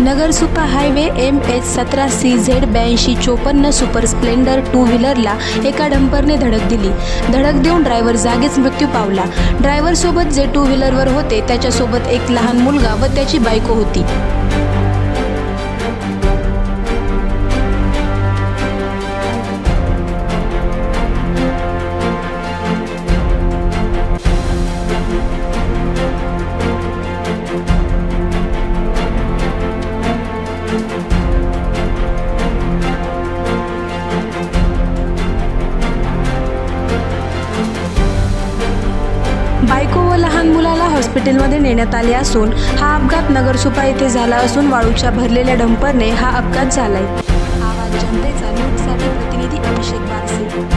नगरसुपा highway MH17CZ8254 super splendor two व्हीलरला एका डंपरने धडक दिली। धडक देऊन ड्रायव्हर जागीच मृत्यू पावला। ड्रायव्हरसोबत जे टू व्हीलरवर होते त्याच्यासोबत एक लहान मुलगा व त्याची बायको होती। बायको व लहान मुलाला हॉस्पिटलमध्ये नेण्यात आले असून हा अपघात नगरसुपा येथे झाला असून वाळूच्या भरलेल्या डंपरने हा अपघात झालाय। आवाज जनतेचा न्यूजसाठी प्रतिनिधी अभिषेक बारसे।